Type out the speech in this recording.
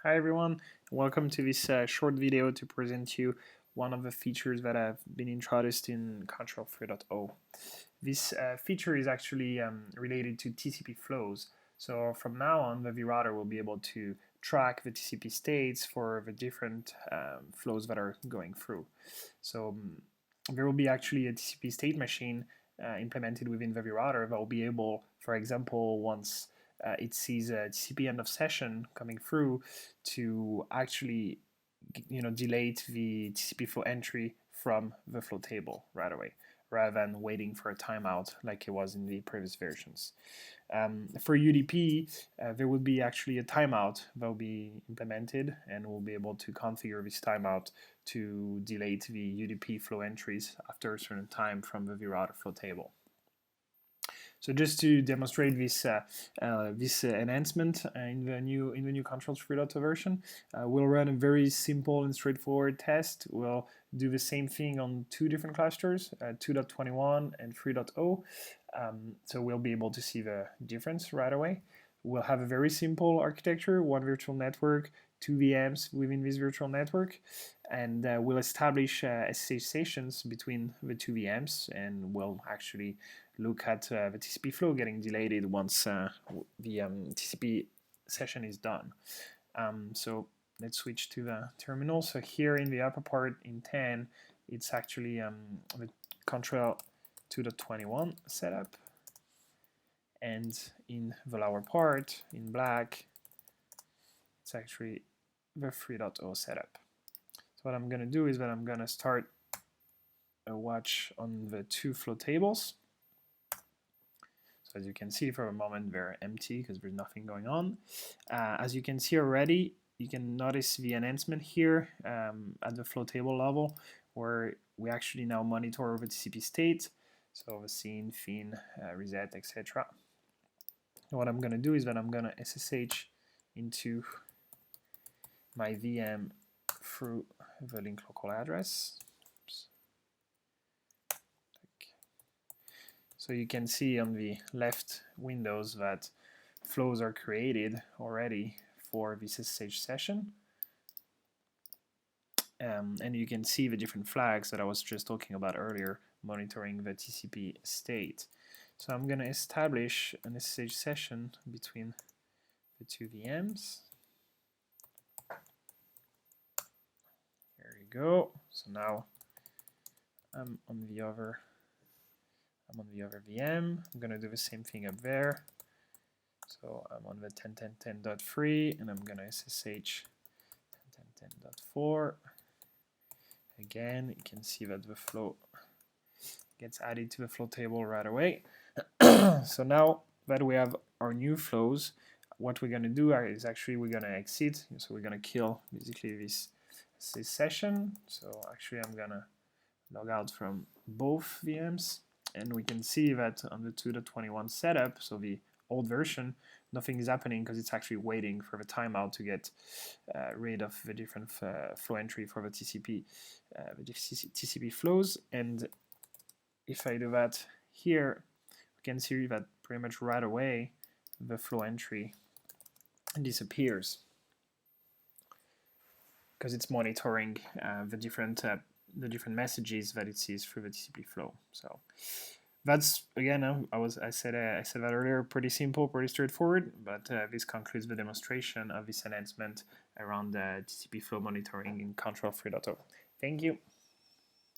Hi everyone, welcome to this short video to present you one of the features that have been introduced in Contrail 3.0. This feature is actually related to TCP flows. So from now on, the vRouter will be able to track the TCP states for the different flows that are going through. So there will be actually a TCP state machine implemented within the vRouter that will be able, for example, once it sees a TCP end of session coming through to actually delete the TCP flow entry from the flow table right away, rather than waiting for a timeout like it was in the previous versions. For UDP, there will be actually a timeout that will be implemented, and we'll be able to configure this timeout to delete the UDP flow entries after a certain time from the vRouter flow table. So just to demonstrate this enhancement in the new Contrail 3.0 version, we'll run a very simple and straightforward test. We'll do the same thing on two different clusters, 2.21 and 3.0. So we'll be able to see the difference right away. We'll have a very simple architecture, one virtual network, two VMs within this virtual network, and we'll establish SSH sessions between the two VMs, and we'll actually look at the TCP flow getting deleted once the TCP session is done. So let's switch to the terminal. So here in the upper part in 10, it's actually the Contrail 2.21 setup, and in the lower part in black, it's actually the 3.0 setup. So what I'm going to do is that I'm going to start a watch on the two flow tables. So as you can see, for a moment they're empty because there's nothing going on. As you can see already, you can notice the enhancement here at the flow table level, where we actually now monitor the TCP state, so the scene, fin, reset, etc. What I'm going to do is that I'm going to SSH into my VM through the link local address. Oops. So you can see on the left windows that flows are created already for this SSH session. And you can see the different flags that I was just talking about earlier, monitoring the TCP state. So I'm going to establish an SSH session between the two VMs. There you go. So now I'm on the other VM. I'm going to do the same thing up there. So I'm on the 10.10.10.3, and I'm going to SSH 10.10.10.4. Again, you can see that the flow gets added to the flow table right away. So now that we have our new flows, what we're going to do is actually we're going to exit. So we're going to kill basically this session. So actually I'm going to log out from both VMs, and we can see that on the 2.21 setup, so the old version, nothing is happening because it's actually waiting for the timeout to get rid of the different flow entry for the TCP flows. And if I do that here, we can see that pretty much right away the flow entry disappears because it's monitoring the different messages that it sees through the TCP flow. So that's, again, I said that earlier, pretty simple, pretty straightforward, but this concludes the demonstration of this enhancement around the TCP flow monitoring in Contrail 3.0. Thank you.